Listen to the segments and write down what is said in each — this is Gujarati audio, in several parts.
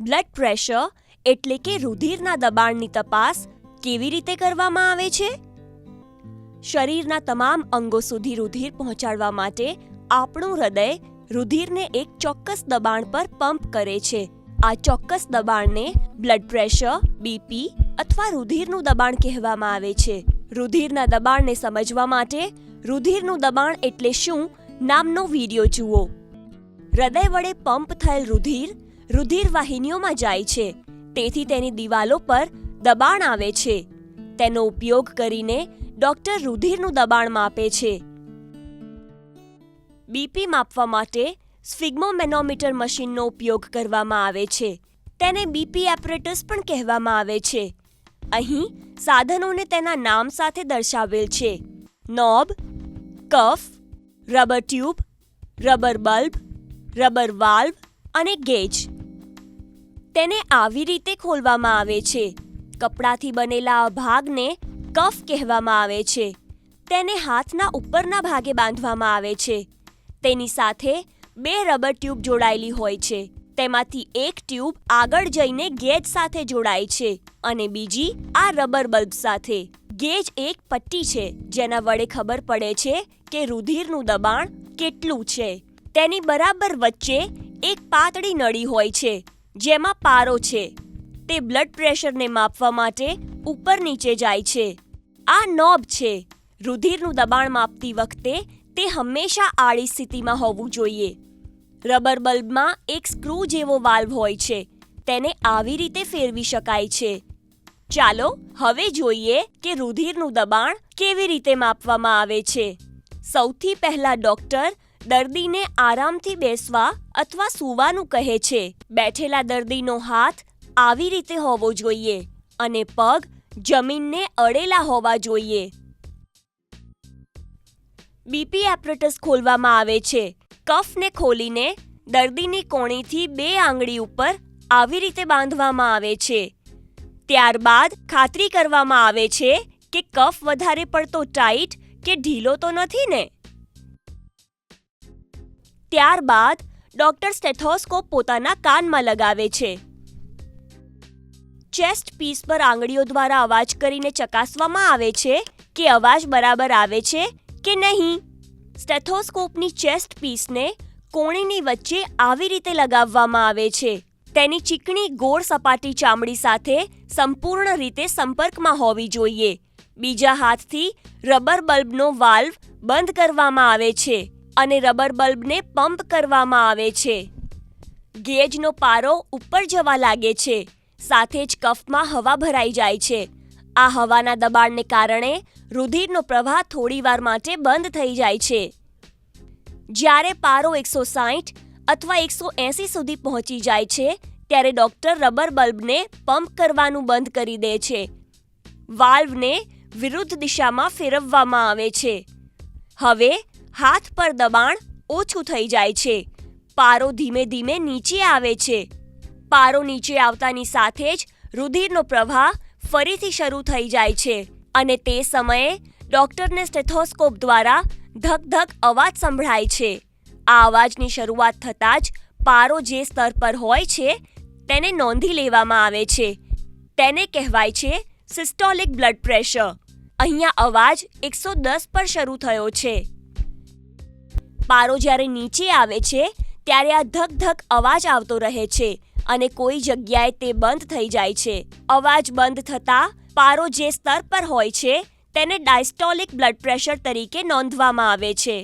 બ્લડ પ્રેશર એટલે કે રુધિરના દબાણની તપાસ કેવી રીતે કરવામાં આવે છે? શરીરના તમામ અંગો સુધી રુધિર પહોંચાડવા માટે આપણું હૃદય રુધિરને એક ચોક્કસ દબાણ પર પંપ કરે છે. આ ચોક્કસ દબાણને બ્લડ પ્રેશર, બીપી અથવા રુધિરનું દબાણ કહેવામાં આવે છે. રુધિરના દબાણને સમજવા માટે રુધિરનું દબાણ એટલે શું નામનો વિડિયો જુઓ. હૃદય વડે પંપ થયેલ રુધિર વાહિનીઓમાં જાય છે, તેથી તેની દિવાલો પર દબાણ આવે છે. તેનો ઉપયોગ કરીને ડોક્ટર રુધિરનું દબાણ માપે છે. બીપી માપવા માટે સ્ફિગ્મોમેનોમીટર મશીનનો ઉપયોગ કરવામાં આવે છે. તેને બીપી એપરેટસ પણ કહેવામાં આવે છે. અહીં સાધનોને તેના નામ સાથે દર્શાવેલ છે: knob, cuff, rubber tube, rubber bulb, rubber valve અને ગેજ. તેને આવી રીતે ખોલવામાં આવે છે. કપડાથી બનેલા આ ભાગને કફ કહેવામાં આવે છે. તેને હાથના ઉપરના ભાગે બાંધવામાં આવે છે. તેની સાથે 2 રબર ટ્યુબ જોડાયેલી હોય છે. તેમાંથી એક ટ્યુબ આગળ જઈને ગેજ સાથે જોડાય છે અને બીજી આ રબર બલ્બ સાથે. ગેજ એક પટ્ટી છે જેના વડે ખબર પડે છે કે રુધિરનું દબાણ કેટલું છે. તેની બરાબર વચ્ચે એક પાતળી નળી હોય છે જેમાં પારો છે. તે બ્લડ પ્રેશરને માપવા માટે ઉપર નીચે જાય છે. આ નોબ છે. રુધિરનું દબાણ માપતી વખતે તે હંમેશા આડી સ્થિતિમાં હોવું જોઈએ. રબર બલ્બમાં એક સ્ક્રૂ જેવો વાલ્વ હોય છે. તેને આવી રીતે ફેરવી શકાય છે. ચાલો હવે જોઈએ કે રુધિરનું દબાણ કેવી રીતે માપવામાં આવે છે. સૌથી પહેલા ડોક્ટર દર્દીને આરામથી બેસવા અથવા સૂવાનું કહે છે. બેઠેલા દર્દીનો હાથ આવી રીતે હોવો જોઈએ અને પગ જમીનને અડેલા હોવા જોઈએ. બીપી એપરેટસ ખોલવામાં આવે છે. કફને ખોલીને દર્દીની કોણીથી 2 આંગળી ઉપર આવી રીતે બાંધવામાં આવે છે. ત્યારબાદ ખાતરી કરવામાં આવે છે કે કફ વધારે પડતો ટાઈટ કે ઢીલો તો નથી ને. ત્યારબાદ ડોક્ટર સ્ટેથોસ્કોપ પોતાના કાનમાં લગાવે છે. ચેસ્ટ પીસ પર આંગળીઓ દ્વારા અવાજ કરીને ચકાસવામાં આવે છે કે અવાજ બરાબર આવે છે કે નહીં. સ્ટેથોસ્કોપની ચેસ્ટ પીસને કોણીની વચ્ચે આવી રીતે લગાવવામાં આવે છે. તેની ચીકણી ગોળ સપાટી ચામડી સાથે સંપૂર્ણ રીતે સંપર્કમાં હોવી જોઈએ. બીજા હાથથી રબર બલ્બનો વાલ્વ બંધ કરવામાં આવે છે અને રબર બલ્બને પંપ કરવામાં આવે છે. ગેજનો પારો ઉપર જવા લાગે છે. સાથે જ કફમાં હવા ભરાઈ જાય છે. આ હવાના દબાણને કારણે રુધિરનો પ્રવાહ થોડીવાર માટે બંધ થઈ જાય છે. જ્યારે પારો 160 અથવા 180 સુધી પહોંચી જાય છે ત્યારે ડોક્ટર રબર બલ્બને પંપ કરવાનું બંધ કરી દે છે. વાલ્વને વિરુદ્ધ દિશામાં ફેરવવામાં આવે છે. હવે હાથ પર દબાણ ઓછું થઈ જાય છે. પારો ધીમે ધીમે નીચે આવે છે. પારો નીચે આવતાની સાથે જ રુધિરનો પ્રવાહ ફરીથી શરૂ થઈ જાય છે અને તે સમયે ડોક્ટરને સ્ટેથોસ્કોપ દ્વારા ધક ધક અવાજ સંભળાય છે. આ અવાજની શરૂઆત થતાં જ પારો જે સ્તર પર હોય છે તેને નોંધી લેવામાં આવે છે. તેને કહેવાય છે સિસ્ટોલિક બ્લડ પ્રેશર. અહીંયા અવાજ 110 પર શરૂ થયો છે. પારો જ્યારે નીચે આવે છે ત્યારે આ ધક ધક અવાજ આવતો રહે છે અને કોઈ જગ્યાએ તે બંધ થઈ જાય છે. અવાજ બંધ થતાં પારો જે સ્તર પર હોય છે તેને ડાયસ્ટોલિક બ્લડ પ્રેશર તરીકે નોંધવામાં આવે છે.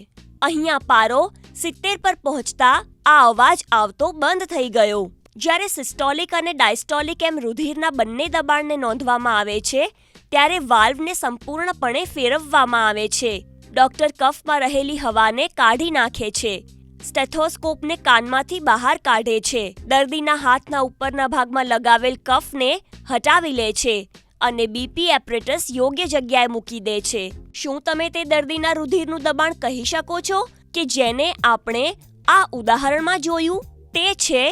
અહીંયા પારો 70 પર પહોંચતા આ અવાજ આવતો બંધ થઈ ગયો. જ્યારે સિસ્ટોલિક અને ડાયસ્ટોલિક એમ રુધિરના બંને દબાણને નોંધવામાં આવે છે ત્યારે વાલ્વને સંપૂર્ણપણે ફેરવવામાં આવે છે. ડોક્ટર કફમાં રહેલી હવાને કાઢી નાખે છે. સ્ટેથોસ્કોપને કાનમાંથી બહાર કાઢે છે. દર્દીના હાથના ઉપરના ભાગમાં લગાવેલ કફને હટાવી લે છે અને બીપી એપરેટસ યોગ્ય જગ્યાએ મૂકી દે છે. શું તમે તે દર્દીના રુધિરનું દબાણ કહી શકો છો કે જેને આપણે આ ઉદાહરણમાં જોયું? તે છે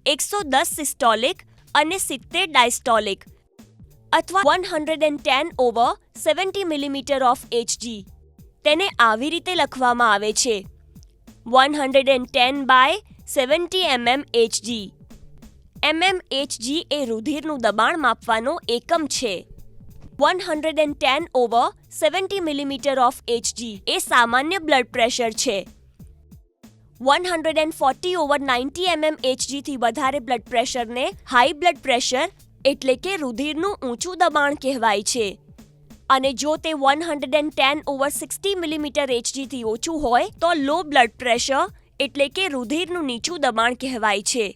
110 સિસ્ટોલિક અને 70 ડાયસ્ટોલિક અથવા 110/70 મિલીમીટર ઓફ Hg. તેને આવી રીતે લખવામાં આવે છે: 110/70 mm Hg. mmHg એ રુધિરનું દબાણ માપવાનો એકમ છે. 110/70 મિલીમીટર ઓફ Hg એ સામાન્ય બ્લડ પ્રેશર છે. 140/90 mmHg થી વધારે બ્લડ પ્રેશરને હાઈ બ્લડ પ્રેશર એટલે કે રુધિરનું ઊંચું દબાણ કહેવાય છે. અને જો તે 110/60 મિલીમીટર Hg થી ઓછું હોય તો લો બ્લડ પ્રેશર એટલે કે રુધિરનું નીચું દબાણ કહેવાય છે.